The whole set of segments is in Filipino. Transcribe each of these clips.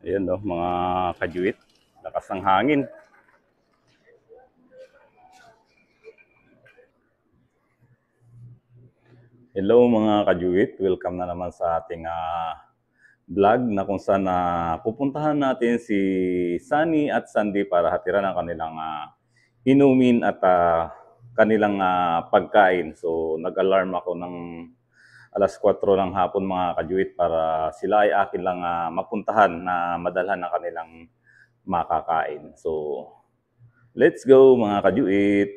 Ayan no, mga kajuit. Lakas ng hangin. Hello mga kajuit. Welcome na naman sa ating vlog na kung saan pupuntahan natin si Sunny at Sandy para hatiran ang kanilang inumin at kanilang pagkain. So nag-alarm ako ng alas 4 ng hapon mga kajuit para sila ay akin lang mapuntahan na madalhan ng kanilang makakain. So let's go mga kajuit!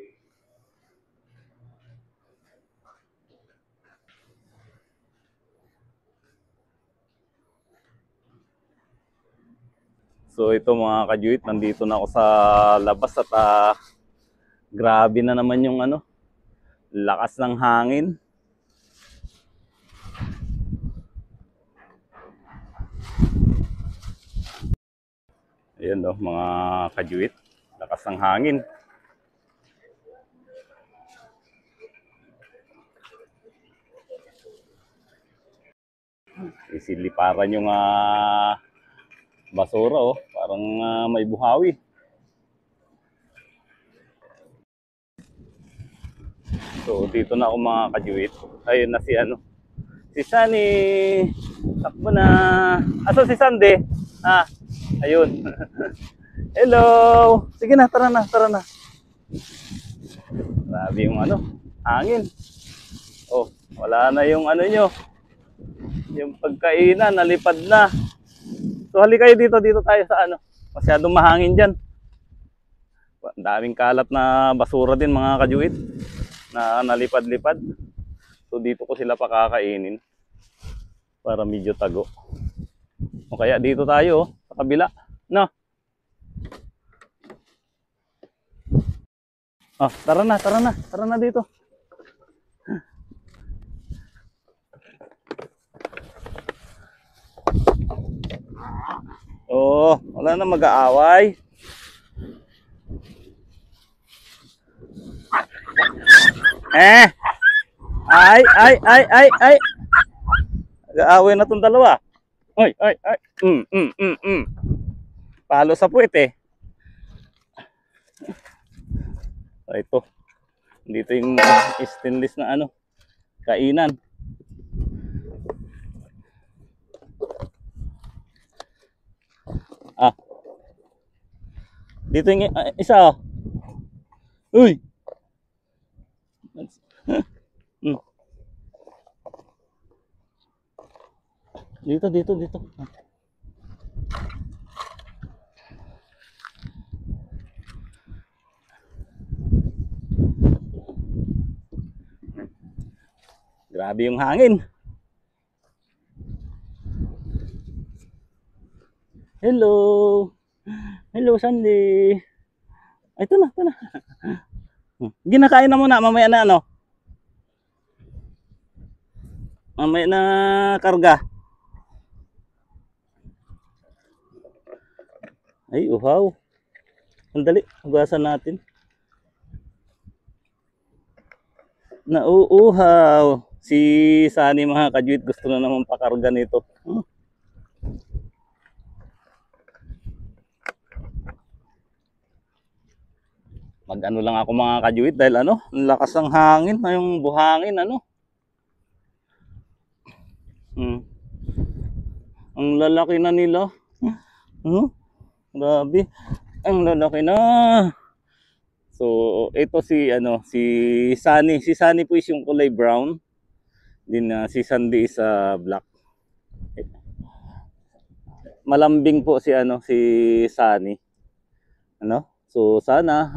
So ito mga kajuit, nandito na ako sa labas at grabe na naman yung lakas ng hangin. Ayan no, mga kajuit, lakas ng hangin. Isiliparan yung basura parang may buhawi. So dito na ako mga kajuit. Ayun na si Sunny. Takbo na. Aso si Sandy? Ayun. Hello. Sige na, tara na, tara na. Grabe yung hangin. Oh, wala na yung nyo. Yung pagkainan, nalipad na. So halika kayo dito tayo sa masyadong mahangin dyan. Ang daming kalat na basura din mga kajuit na nalipad-lipad. So dito ko sila pakakainin para medyo tago. O kaya dito tayo sa kabila, no? Oh, tara na dito. Oh, wala na mag-aaway. Ay. Mag-aaway na tong dalawa. Ay. Palo sa puwet eh. Ito. Dito yung stainless na kainan. Dito yung isa. Uy. Dito. Grabe yung hangin. Hello. Hello, Sandy. Ay, ito na. Ginakain na muna, mamaya na mamaya na karga. Ay, uhaw. Sandali, hugasan natin. Nauuhaw. Si Sunny mga kajuit gusto na naman pakarga nito. Mag-ano lang ako mga kajuit dahil ang lakas ng hangin, yung buhangin Ang lalaki na nila. Grabe. Ang lalaki na. So, ito si Sunny. Si Sunny po is yung kulay brown. Din si Sandy is black. Malambing po si Sunny. So sana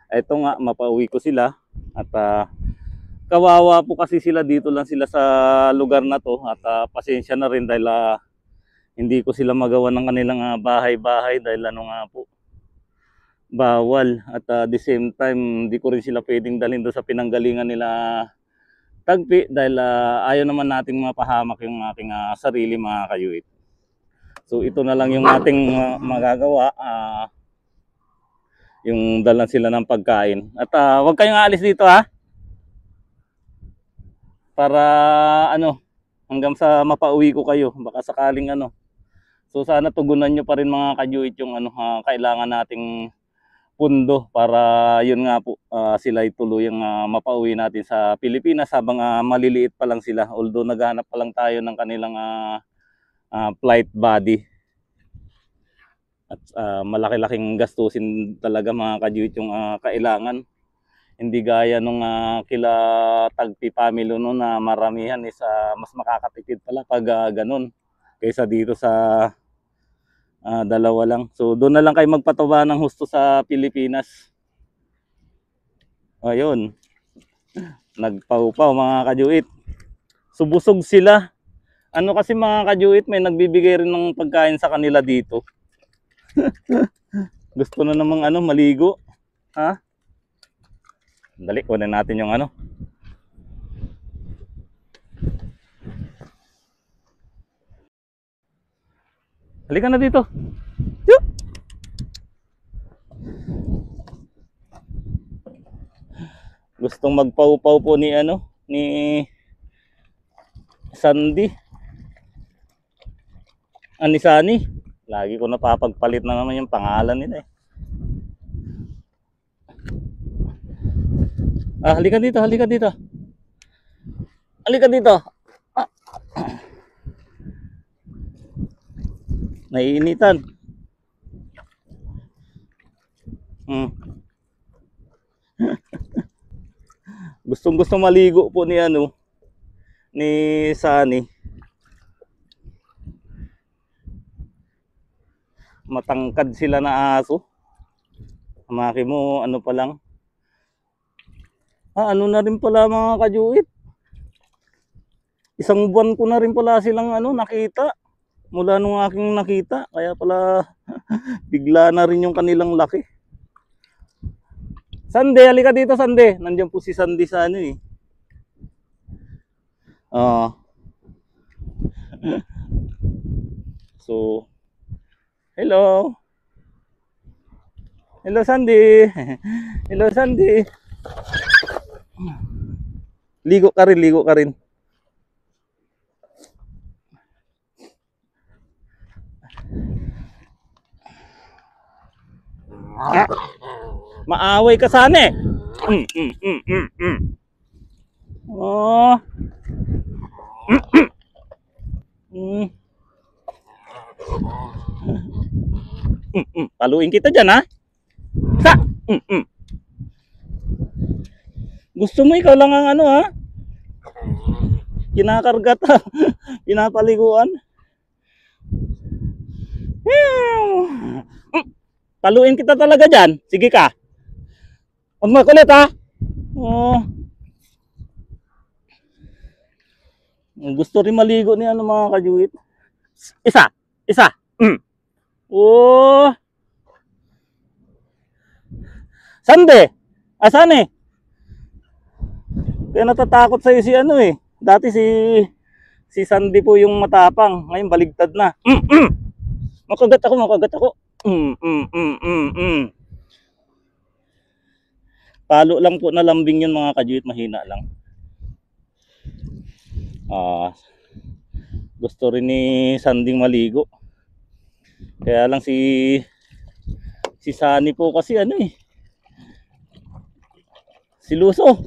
ito nga mapauwi ko sila at kawawa po kasi sila, dito lang sila sa lugar na to at pasensya na rin dahil hindi ko sila magawa ng kanilang bahay-bahay dahil nga po bawal at the same time hindi ko rin sila pwedeng dalhin doon sa pinanggalingan nila Tagpi dahil ayaw naman nating mapahamak yung ating sarili mga kayuit. So ito na lang yung ating magagawa, yung dalan sila ng pagkain. At huwag kayong aalis dito para hanggang sa mapauwi ko kayo. Baka sakaling So sana tugunan nyo pa rin mga kajuit yung kailangan nating pundo para yun nga po sila tuluyang mapauwi natin sa Pilipinas habang maliliit pa lang sila. Although naghahanap pa lang tayo ng kanilang flight body. At malaki-laking gastusin talaga mga kajuit yung kailangan. Hindi gaya nung kila Tagpi family no, na maramihan is mas makakatipid pala pag ganun kaysa dito sa dalawa lang. So doon na lang kayo magpataba ng husto sa Pilipinas. Ayun. Nagpaupaw mga kajuit. Subusog sila. Ano kasi mga kajuit, may nagbibigay rin ng pagkain sa kanila dito. Gusto na namang maligo. Ha? Dali, kunin natin yung Halika na dito. Yup! Gustong magpaupaw po ni ni Sandy. Ni Sunny. Lagi ko napapagpalit na naman yung pangalan nila eh. Halika dito, halika dito. Halika dito. Naiinitan. Gustong-gusto maligo po ni ni Sunny. Matangkad sila na aso. Maki mo pa lang. Ano na rin pala mga kajuit. Isang buwan ko na rin pala silang nakita. Mula nung aking nakita. Kaya pala bigla na rin yung kanilang laki. Sandy, halika dito Sandy. Nandiyan po si Sandy sa eh. So, hello. Hello Sandy. Hello Sandy. Ligo ka rin, ligo ka rin. Maaway ka sana eh. Oh. Paluin kita dyan ha. Sa. Gusto mo ikaw lang ang ha? Kinakargat ha. Pinapaliguan. Paluin kita talaga dyan. Sige ka. Huwag makulit ha. Gusto rin maligo ni mga kajuit. Isa. Sandy. Asan eh? Kaya natatakot sa'yo si eh. Dati si Sandy po yung matapang. Ngayon baligtad na. Makagat ako. Palo lang po na lambing yun mga kajuit, mahina lang. Gusto rin ni Sanding maligo. Kaya lang si Sunny po kasi siluso.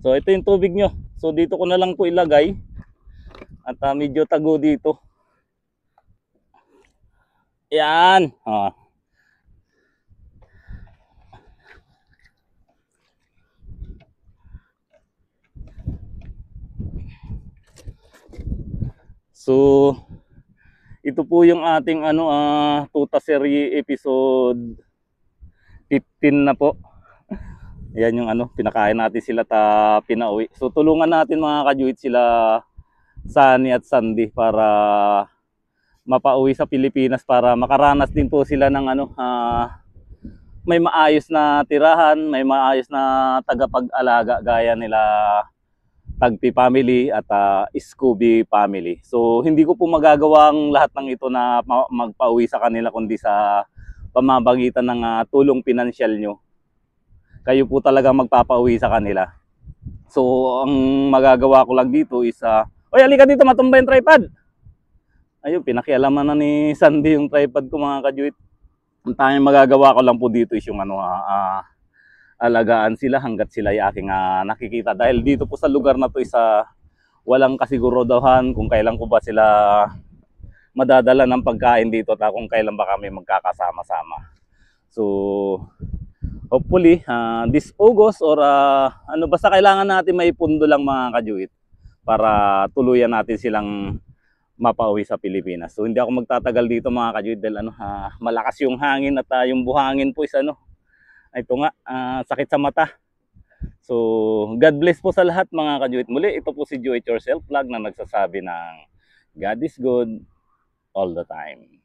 So ito yung tubig nyo. So dito ko na lang po ilagay. At medyo tago dito. Yan. So ito po yung ating tuta serie episode 15 na po. Yan yung pinakain natin sila pinauwi. So tulungan natin mga kajuit sila Sunny at Sandy para mapauwi sa Pilipinas para makaranas din po sila ng may maayos na tirahan, may maayos na tagapag-alaga gaya nila Tagpi family at Scooby family. So hindi ko po magagawa ang lahat ng ito na magpauwi sa kanila kundi sa pamamagitan ng tulong pinansyal nyo. Kayo po talaga magpapauwi sa kanila. So ang magagawa ko lang dito is oy, halika dito, matumba yung tripod. ayun, pinakialaman na ni Sandy yung tripod ko mga kajuit. Ang tanging magagawa ko lang po dito is yung alagaan sila hanggat sila ay aking nakikita. Dahil dito po sa lugar na to isa walang kasigurudahan kung kailan ko ba sila madadala ng pagkain dito at kung kailan ba kami magkakasama-sama. So, hopefully, this August or basta kailangan natin maipundo lang mga kajuit para tuluyan natin silang mapauwi sa Pilipinas. So hindi ako magtatagal dito mga kajuit dahil malakas yung hangin at yung buhangin po is ito nga, sakit sa mata. So God bless po sa lahat mga kajuit. Muli, ito po si Do It Yourself Vlog na nagsasabi ng God is good all the time.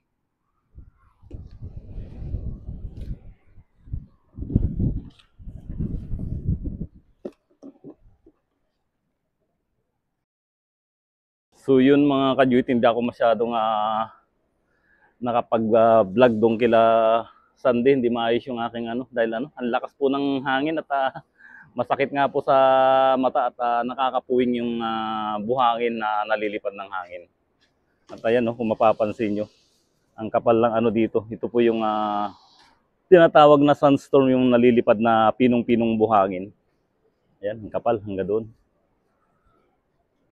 So yun mga kajuit, hindi ako masyadong nakapag-vlog doon kila Sunday. Hindi maayos yung aking dahil ang lakas po ng hangin at masakit nga po sa mata at nakakapuwing yung buhangin na nalilipad ng hangin. At ayan kung mapapansin nyo, ang kapal lang dito. Ito po yung tinatawag na sunstorm, yung nalilipad na pinong-pinong buhangin. Ayan, ang kapal hanggang doon.